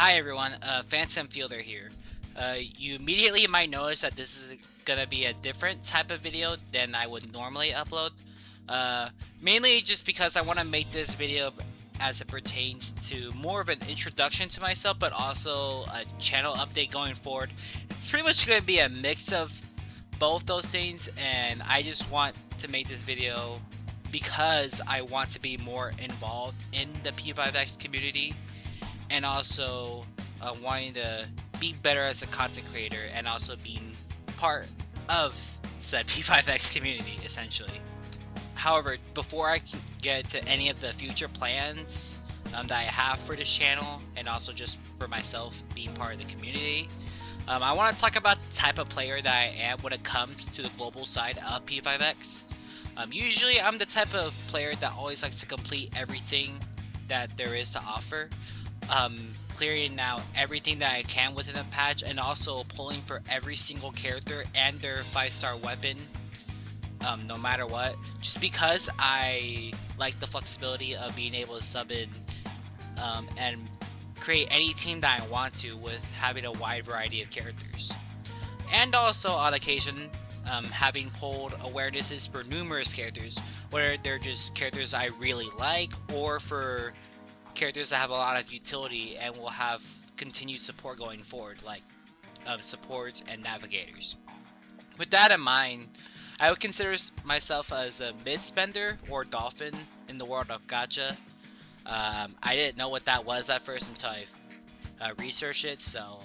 Hi everyone, Phantom Fielder here. You immediately might notice that this is gonna be a different type of video than I would normally upload. Uh, Mainly just because I want to make this video as it pertains to more of an introduction to myself, but also a channel update going forward. It's pretty much gonna be a mix of both those things, and I just want to make this video because I want to be more involved in the P5X community and also wanting to be better as a content creator and also being part of said P5X community essentially. However, before I can get to any of the future plans that I have for this channel and also just for myself being part of the community, I want to talk about the type of player that I am when it comes to the global side of P5X. Usually I'm the type of player that always likes to complete everything that there is to offer, clearing out everything that I can within a patch, and also pulling for every single character and their 5-star weapon, no matter what, just because I like the flexibility of being able to sub in and create any team that I want to with having a wide variety of characters. And also on occasion, having pulled awarenesses for numerous characters, whether they're just characters I really like or for characters that have a lot of utility and will have continued support going forward, like supports and navigators. With that in mind, I would consider myself as a mid-spender or dolphin in the world of gacha. I didn't know what that was at first until I researched it, so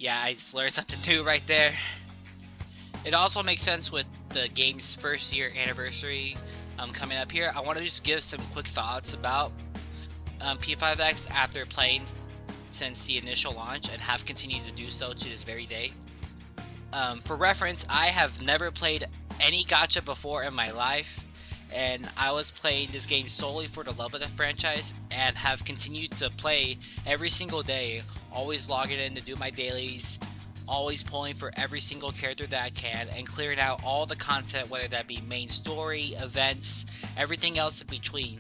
I just learned something new right there. It also makes sense with the game's first year anniversary coming up here. I want to just give some quick thoughts about P5X after playing since the initial launch and have continued to do so to this very day. For reference, I have never played any gacha before in my life, and I was playing this game solely for the love of the franchise and have continued to play every single day, always logging in to do my dailies, always pulling for every single character that I can and clearing out all the content, whether that be main story, events, everything else in between,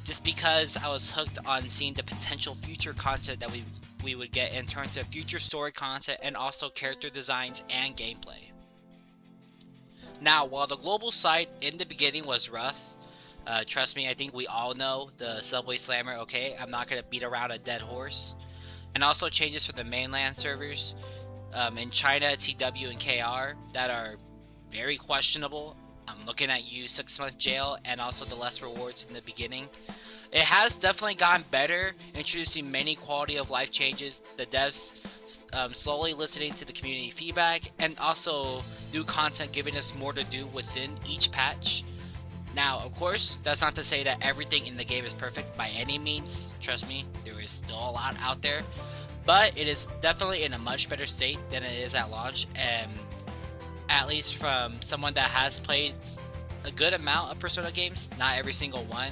just because I was hooked on seeing the potential future content that we would get in terms of future story content and also character designs and gameplay. Now, while the global side in the beginning was rough, trust me, I think we all know the Subway Slammer, okay? I'm not going to beat around a dead horse. And also changes for the mainland servers in China, TW, and KR that are very questionable. I'm looking at you 6-month jail and also the less rewards in the beginning. It has definitely gotten better, introducing many quality of life changes, the devs slowly listening to the community feedback, and also new content giving us more to do within each patch. Now, of course, that's not to say that everything in the game is perfect by any means. Trust me, there is still a lot out there, but it is definitely in a much better state than it is at launch, and at least from someone that has played a good amount of Persona games, not every single one,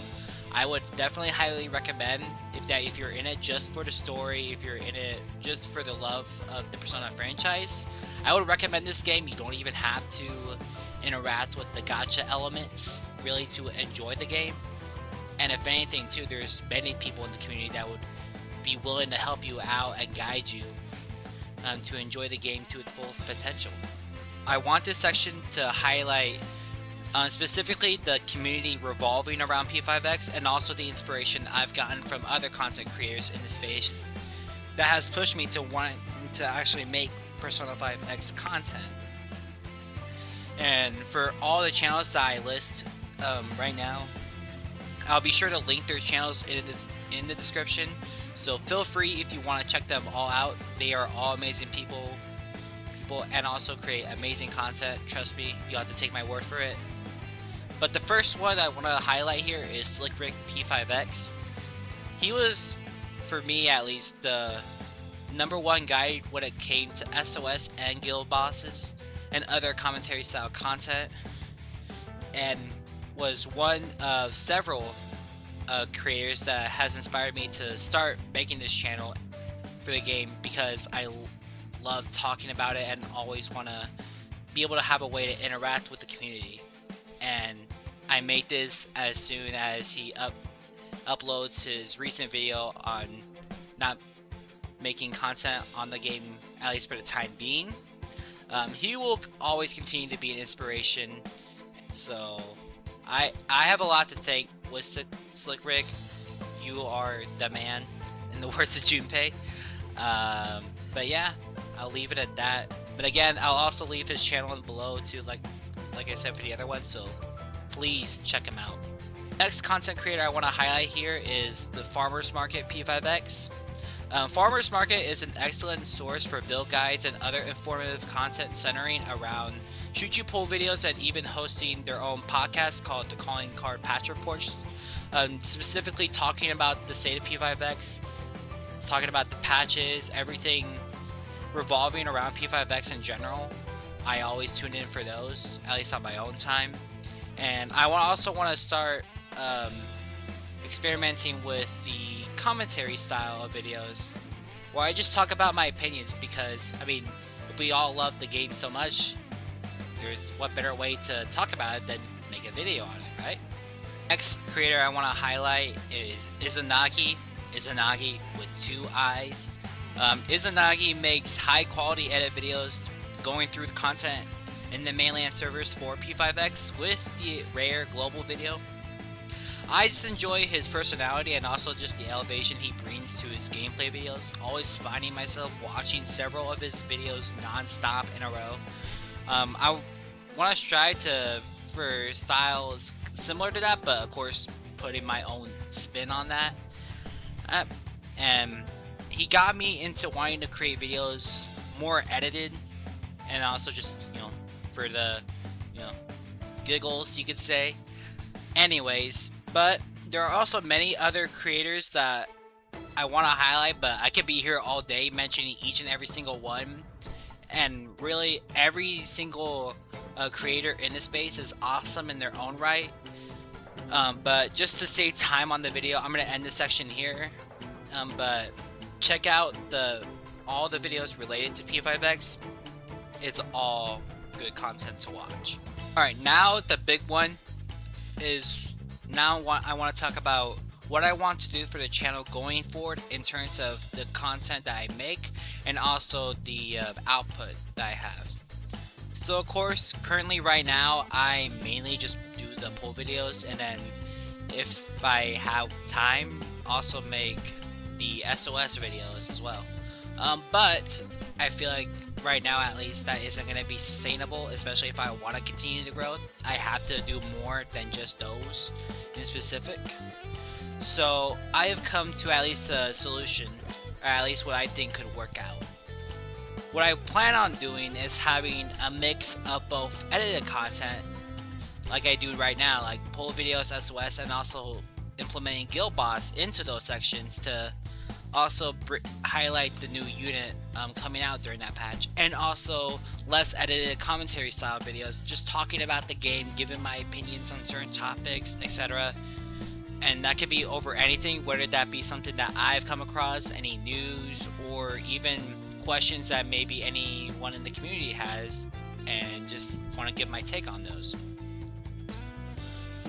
I would definitely highly recommend if you're in it just for the story, if you're in it just for the love of the Persona franchise, I would recommend this game. You don't even have to interact with the gacha elements really to enjoy the game. And if anything too, there's many people in the community that would be willing to help you out and guide you to enjoy the game to its fullest potential. I want this section to highlight specifically the community revolving around P5X and also the inspiration I've gotten from other content creators in the space that has pushed me to want to actually make Persona 5X content. And for all the channels that I list right now, I'll be sure to link their channels in the description, so feel free if you want to check them all out. They are all amazing people and also create amazing content. Trust me, you have to take my word for it. But the first one I want to highlight here is Slick Rick P5X. He was, for me at least, the #1 guide when it came to SOS and guild bosses and other commentary style content, and was one of several creators that has inspired me to start making this channel for the game, because I love talking about it and always want to be able to have a way to interact with the community. And I made this as soon as he uploads his recent video on not making content on the game, at least for the time being. He will always continue to be an inspiration. So I have a lot to thank with Slick Rick. You are the man, in the words of Junpei. But yeah, I'll leave it at that. But again, I'll also leave his channel below too, like I said for the other one, so please check him out. Next content creator I want to highlight here is the Farmers Market P5X. Farmers Market is an excellent source for build guides and other informative content centering around shoot you pull videos, and even hosting their own podcast called the Calling Card Patch Reports, specifically talking about the state of P5X, talking about the patches, everything revolving around P5X in general. I always tune in for those, at least on my own time. And I also want to start experimenting with the commentary style of videos, where I just talk about my opinions, because, I mean, if we all love the game so much, there's what better way to talk about it than make a video on it, right? Next creator I want to highlight is Izanagi with 2 eyes. Izanagi makes high quality edit videos going through the content in the mainland servers for P5X with the rare global video. I just enjoy his personality and also just the elevation he brings to his gameplay videos, always finding myself watching several of his videos non-stop in a row. I want to strive for styles similar to that, but of course putting my own spin on that. And he got me into wanting to create videos more edited, and also just, for the, giggles, you could say. Anyways, but there are also many other creators that I want to highlight, but I could be here all day mentioning each and every single one. And really, every single creator in this space is awesome in their own right. But just to save time on the video, I'm going to end this section here. But check out all the videos related to P5X. It's all good content to watch. Alright, now the big one is, I want to talk about what I want to do for the channel going forward in terms of the content that I make, and also the output that I have. So of course, currently right now, I mainly just do the pull videos, and then if I have time, also make the SOS videos as well. But I feel like right now, at least, that isn't going to be sustainable, especially if I want to continue the growth. I have to do more than just those in specific. So I have come to at least a solution, or at least what I think could work out. What I plan on doing is having a mix of both edited content, like I do right now, like pull videos, SOS, and also implementing Guild Boss into those sections to also highlight the new unit coming out during that patch, and also less edited commentary style videos, just talking about the game, giving my opinions on certain topics, etc. And that could be over anything, whether that be something that I've come across, any news, or even questions that maybe anyone in the community has, and just want to give my take on those.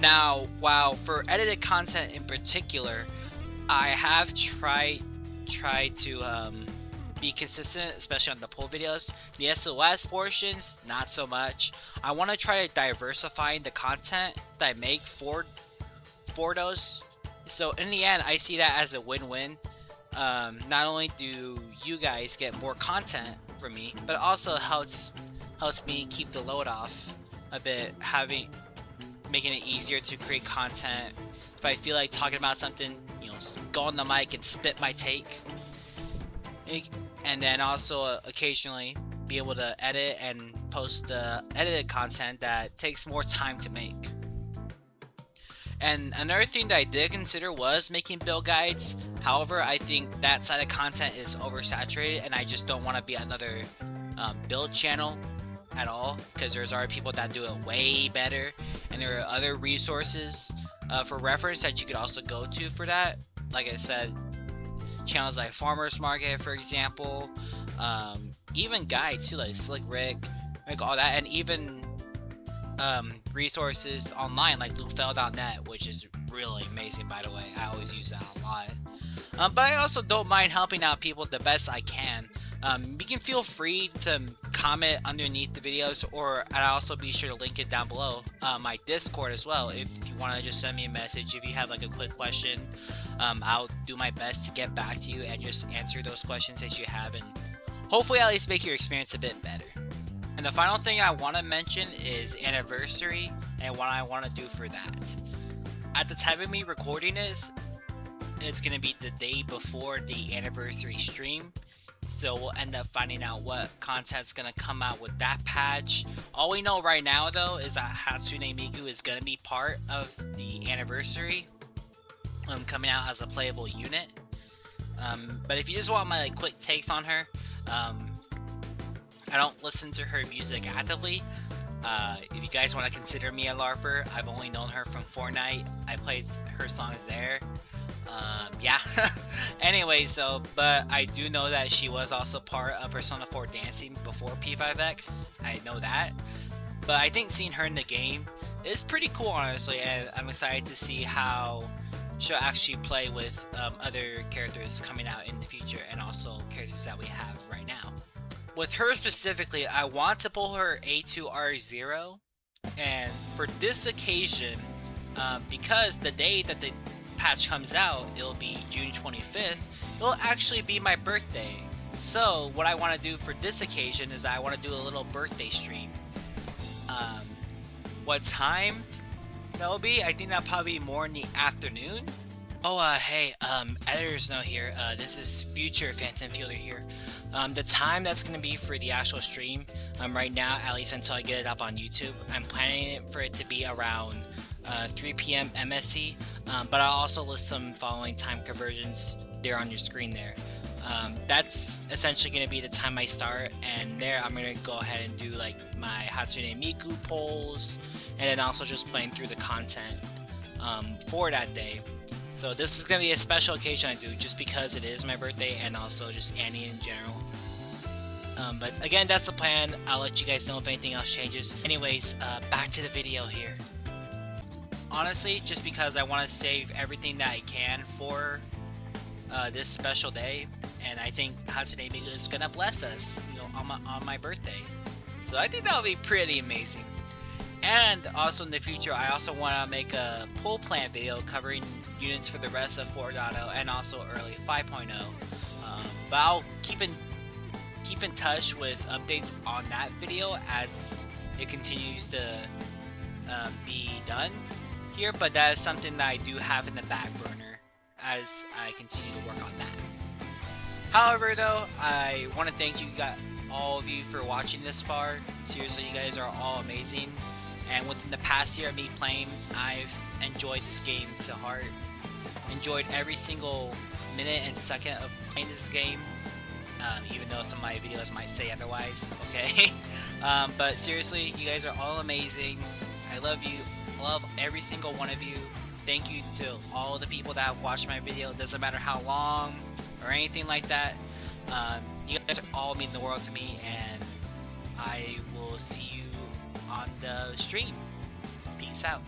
Now, while for edited content in particular, I have tried to be consistent, especially on the pull videos. The SOS portions, not so much. I want to try to diversify the content that I make for those. So in the end, I see that as a win-win. Not only do you guys get more content from me, but also helps me keep the load off a bit, making it easier to create content. If I feel like talking about something, go on the mic and spit my take. And then also occasionally be able to edit and post edited content that takes more time to make. And another thing that I did consider was making build guides. However, I think that side of content is oversaturated, and I just don't want to be another build channel at all, because there's already people that do it way better, and there are other resources for reference that you could also go to for that. Like I said, channels like Farmers Market, for example, even guides too, like Slick Rick, all that, and even resources online like loopfell.net, which is really amazing, by the way. I always use that a lot. But I also don't mind helping out people the best I can. You can feel free to comment underneath the videos, or I'll also be sure to link it down below. My Discord as well, if you want to just send me a message. If you have like a quick question, I'll do my best to get back to you and just answer those questions that you have, and hopefully at least make your experience a bit better. And the final thing I want to mention is anniversary and what I want to do for that. At the time of me recording this, it's going to be the day before the anniversary stream. So we'll end up finding out what content's going to come out with that patch. All we know right now though is that Hatsune Miku is going to be part of the anniversary, coming out as a playable unit. But if you just want my quick takes on her, I don't listen to her music actively. If you guys want to consider me a LARPer, I've only known her from Fortnite. I played her songs there. Yeah. Anyway, but I do know that she was also part of Persona 4 Dancing before P5X. I know that. But I think seeing her in the game is pretty cool, honestly, and I'm excited to see how she'll actually play with other characters coming out in the future, and also characters that we have right now. With her specifically, I want to pull her A2R0, and for this occasion, because the day that the patch comes out, it'll be June 25th, it'll actually be my birthday. So what I want to do for this occasion is I want to do a little birthday stream. What time that'll be? I think that'll probably be more in the afternoon. Oh, hey, editor's note here. This is future Phantom Phielder here. The time that's going to be for the actual stream, right now, at least until I get it up on YouTube, I'm planning it for it to be around 3 p.m. MST, but I'll also list some following time conversions there on your screen there. That's essentially going to be the time I start, and there I'm going to go ahead and do like my Hatsune Miku polls, and then also just playing through the content for that day. So this is going to be a special occasion I do just because it is my birthday, and also just Annie in general. But again, that's the plan. I'll let you guys know if anything else changes. Anyways, back to the video here. Honestly, just because I want to save everything that I can for this special day, and I think Hatsune Miku is gonna bless us, you know, on my birthday. So I think that'll be pretty amazing. And also in the future, I also want to make a pull plan video covering units for the rest of 4.0 and also early 5.0. But I'll keep in touch with updates on that video as it continues to be done here. But that is something that I do have in the back burner as I continue to work on that. However, though, I want to thank you all of you for watching this far. Seriously, you guys are all amazing. And within the past year of me playing, I've enjoyed this game to heart. Enjoyed every single minute and second of playing this game, even though some of my videos might say otherwise, okay? But seriously, you guys are all amazing. I love you. I love every single one of you. Thank you to all the people that have watched my video. It doesn't matter how long or anything like that. You guys all mean the world to me, and I will see you on the stream. Peace out.